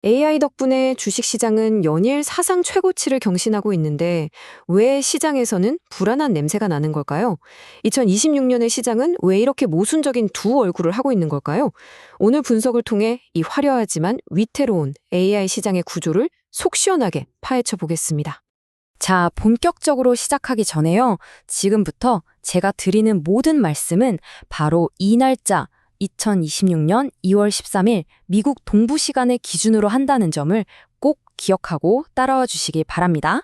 AI 덕분에 주식시장은 연일 사상 최고치를 경신하고 있는데 왜 시장에서는 불안한 냄새가 나는 걸까요? 2026년의 시장은 왜 이렇게 모순적인 두 얼굴을 하고 있는 걸까요? 오늘 분석을 통해 이 화려하지만 위태로운 AI 시장의 구조를 속 시원하게 파헤쳐 보겠습니다. 자, 본격적으로 시작하기 전에요. 지금부터 제가 드리는 모든 말씀은 바로 이 날짜 2026년 2월 13일 미국 동부 시간을 기준으로 한다는 점을 꼭 기억하고 따라와 주시기 바랍니다.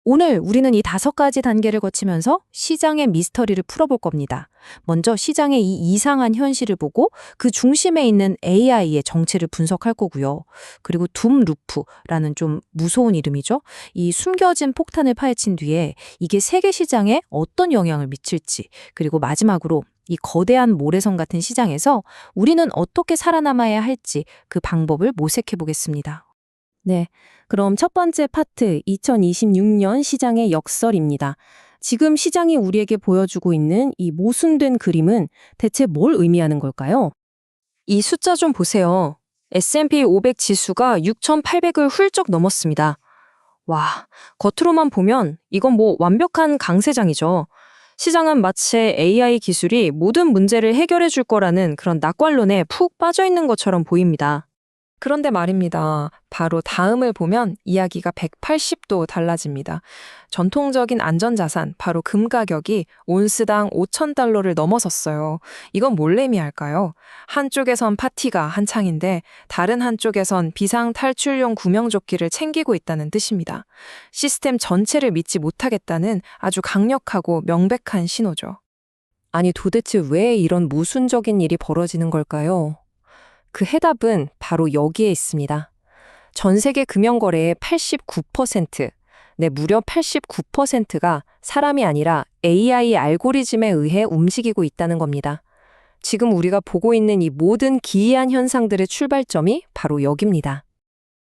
오늘 우리는 이 5가지 단계를 거치면서 시장의 미스터리를 풀어볼 겁니다. 먼저 시장의 이 이상한 현실을 보고 그 중심에 있는 AI의 정체를 분석할 거고요. 그리고 둠루프라는 좀 무서운 이름이죠. 이 숨겨진 폭탄을 파헤친 뒤에 이게 세계 시장에 어떤 영향을 미칠지, 그리고 마지막으로 이 거대한 모래성 같은 시장에서 우리는 어떻게 살아남아야 할지 그 방법을 모색해 보겠습니다. 네, 그럼 첫 번째 파트, 2026년 시장의 역설입니다. 지금 시장이 우리에게 보여주고 있는 이 모순된 그림은 대체 뭘 의미하는 걸까요? 이 숫자 좀 보세요. S&P 500 지수가 6,800을 훌쩍 넘었습니다. 와, 겉으로만 보면 이건 뭐 완벽한 강세장이죠. 시장은 마치 AI 기술이 모든 문제를 해결해 줄 거라는 그런 낙관론에 푹 빠져 있는 것처럼 보입니다. 그런데 말입니다. 바로 다음을 보면 이야기가 180도 달라집니다. 전통적인 안전자산, 바로 금 가격이 온스당 5,000달러를 넘어섰어요. 이건 뭘 의미할까요? 한쪽에선 파티가 한창인데 다른 한쪽에선 비상 탈출용 구명조끼를 챙기고 있다는 뜻입니다. 시스템 전체를 믿지 못하겠다는 아주 강력하고 명백한 신호죠. 아니 도대체 왜 이런 모순적인 일이 벌어지는 걸까요? 그 해답은 바로 여기에 있습니다. 전 세계 금융거래의 89%, 무려 89%가 사람이 아니라 AI 알고리즘에 의해 움직이고 있다는 겁니다. 지금 우리가 보고 있는 이 모든 기이한 현상들의 출발점이 바로 여기입니다.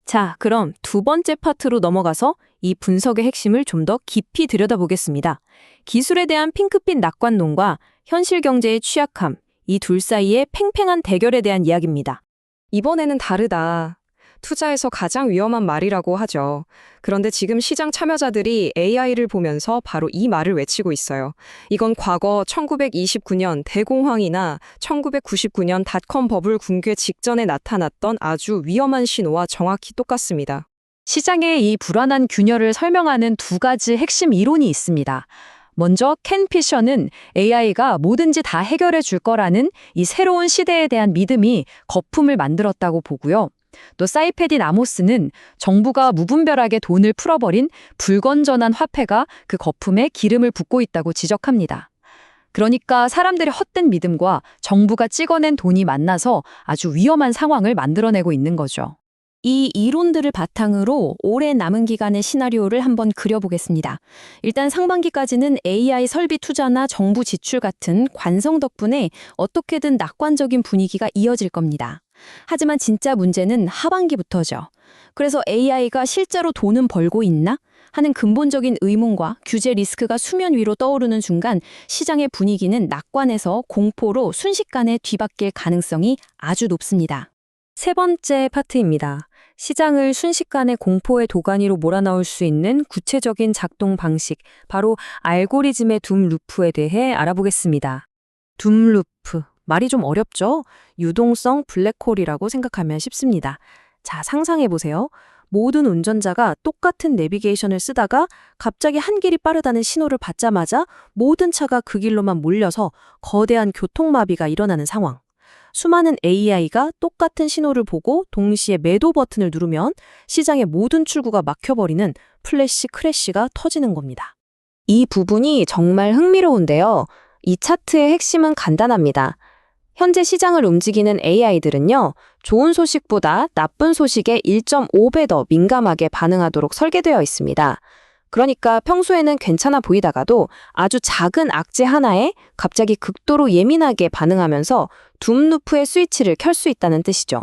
자, 그럼 두 번째 파트로 넘어가서 이 분석의 핵심을 좀 더 깊이 들여다보겠습니다. 기술에 대한 핑크빛 낙관론과 현실 경제의 취약함, 이 둘 사이의 팽팽한 대결에 대한 이야기입니다. 이번에는 다르다. 투자에서 가장 위험한 말이라고 하죠. 그런데 지금 시장 참여자들이 AI를 보면서 바로 이 말을 외치고 있어요. 이건 과거 1929년 대공황이나 1999년 닷컴 버블 붕괴 직전에 나타났던 아주 위험한 신호와 정확히 똑같습니다. 시장의 이 불안한 균열을 설명하는 두 가지 핵심 이론이 있습니다. 먼저 켄 피셔는 AI가 뭐든지 다 해결해 줄 거라는 이 새로운 시대에 대한 믿음이 거품을 만들었다고 보고요. 또 사이페딘 아모스는 정부가 무분별하게 돈을 풀어버린 불건전한 화폐가 그 거품에 기름을 붓고 있다고 지적합니다. 그러니까 사람들의 헛된 믿음과 정부가 찍어낸 돈이 만나서 아주 위험한 상황을 만들어내고 있는 거죠. 이 이론들을 바탕으로 오래 남은 기간의 시나리오를 한번 그려보겠습니다. 일단 상반기까지는 AI 설비 투자나 정부 지출 같은 관성 덕분에 어떻게든 낙관적인 분위기가 이어질 겁니다. 하지만 진짜 문제는 하반기부터죠. 그래서 AI가 실제로 돈은 벌고 있나? 하는 근본적인 의문과 규제 리스크가 수면 위로 떠오르는 순간 시장의 분위기는 낙관에서 공포로 순식간에 뒤바뀔 가능성이 아주 높습니다. 세 번째 파트입니다. 시장을 순식간에 공포의 도가니로 몰아넣을 수 있는 구체적인 작동 방식, 바로 알고리즘의 둠루프에 대해 알아보겠습니다. 둠루프, 말이 좀 어렵죠? 유동성 블랙홀이라고 생각하면 쉽습니다. 자, 상상해보세요. 모든 운전자가 똑같은 내비게이션을 쓰다가 갑자기 한 길이 빠르다는 신호를 받자마자 모든 차가 그 길로만 몰려서 거대한 교통마비가 일어나는 상황. 수많은 AI가 똑같은 신호를 보고 동시에 매도 버튼을 누르면 시장의 모든 출구가 막혀버리는 플래시 크래시가 터지는 겁니다. 이 부분이 정말 흥미로운데요. 이 차트의 핵심은 간단합니다. 현재 시장을 움직이는 AI들은요, 좋은 소식보다 나쁜 소식에 1.5배 더 민감하게 반응하도록 설계되어 있습니다. 그러니까 평소에는 괜찮아 보이다가도 아주 작은 악재 하나에 갑자기 극도로 예민하게 반응하면서 둠루프의 스위치를 켤 수 있다는 뜻이죠.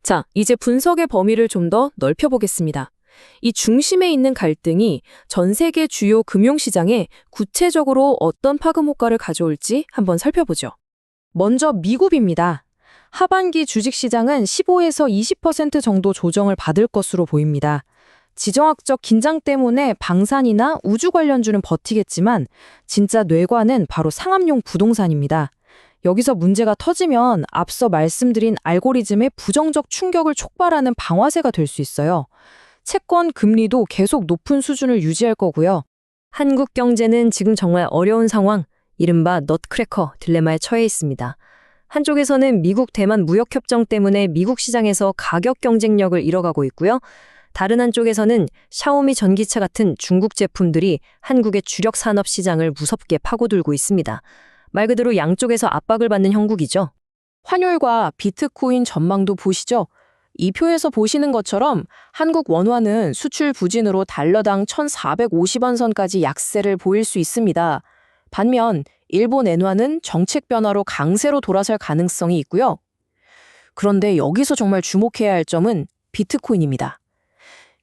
자, 이제 분석의 범위를 좀 더 넓혀보겠습니다. 이 중심에 있는 갈등이 전 세계 주요 금융시장에 구체적으로 어떤 파급 효과를 가져올지 한번 살펴보죠. 먼저 미국입니다. 하반기 주식시장은 15에서 20% 정도 조정을 받을 것으로 보입니다. 지정학적 긴장 때문에 방산이나 우주 관련주는 버티겠지만 진짜 뇌관은 바로 상업용 부동산입니다. 여기서 문제가 터지면 앞서 말씀드린 알고리즘의 부정적 충격을 촉발하는 방아쇠가 될 수 있어요. 채권 금리도 계속 높은 수준을 유지할 거고요. 한국 경제는 지금 정말 어려운 상황, 이른바 넛크래커 딜레마에 처해 있습니다. 한쪽에서는 미국 대만 무역협정 때문에 미국 시장에서 가격 경쟁력을 잃어가고 있고요. 다른 한쪽에서는 샤오미 전기차 같은 중국 제품들이 한국의 주력 산업 시장을 무섭게 파고들고 있습니다. 말 그대로 양쪽에서 압박을 받는 형국이죠. 환율과 비트코인 전망도 보시죠. 이 표에서 보시는 것처럼 한국 원화는 수출 부진으로 달러당 1,450원 선까지 약세를 보일 수 있습니다. 반면 일본 엔화는 정책 변화로 강세로 돌아설 가능성이 있고요. 그런데 여기서 정말 주목해야 할 점은 비트코인입니다.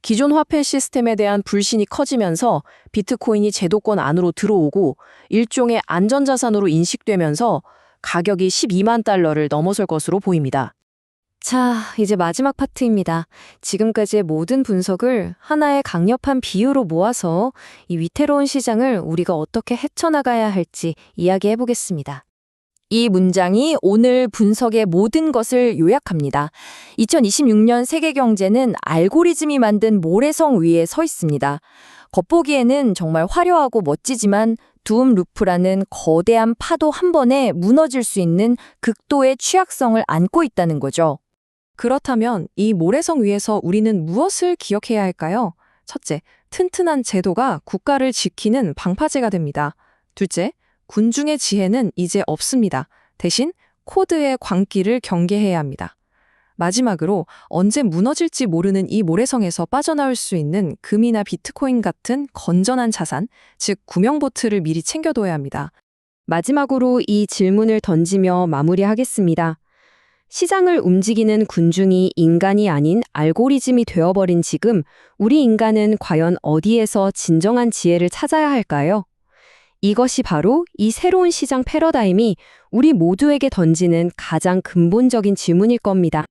기존 화폐 시스템에 대한 불신이 커지면서 비트코인이 제도권 안으로 들어오고 일종의 안전자산으로 인식되면서 가격이 12만 달러를 넘어설 것으로 보입니다. 자, 이제 마지막 파트입니다. 지금까지의 모든 분석을 하나의 강력한 비유로 모아서 이 위태로운 시장을 우리가 어떻게 헤쳐나가야 할지 이야기해 보겠습니다. 이 문장이 오늘 분석의 모든 것을 요약합니다. 2026년 세계 경제는 알고리즘이 만든 모래성 위에 서 있습니다. 겉보기에는 정말 화려하고 멋지지만 둠 루프라는 거대한 파도 한 번에 무너질 수 있는 극도의 취약성을 안고 있다는 거죠. 그렇다면 이 모래성 위에서 우리는 무엇을 기억해야 할까요? 첫째, 튼튼한 제도가 국가를 지키는 방파제가 됩니다. 둘째, 군중의 지혜는 이제 없습니다. 대신 코드의 광기를 경계해야 합니다. 마지막으로 언제 무너질지 모르는 이 모래성에서 빠져나올 수 있는 금이나 비트코인 같은 건전한 자산, 즉 구명보트를 미리 챙겨둬야 합니다. 마지막으로 이 질문을 던지며 마무리하겠습니다. 시장을 움직이는 군중이 인간이 아닌 알고리즘이 되어버린 지금 우리 인간은 과연 어디에서 진정한 지혜를 찾아야 할까요? 이것이 바로 이 새로운 시장 패러다임이 우리 모두에게 던지는 가장 근본적인 질문일 겁니다.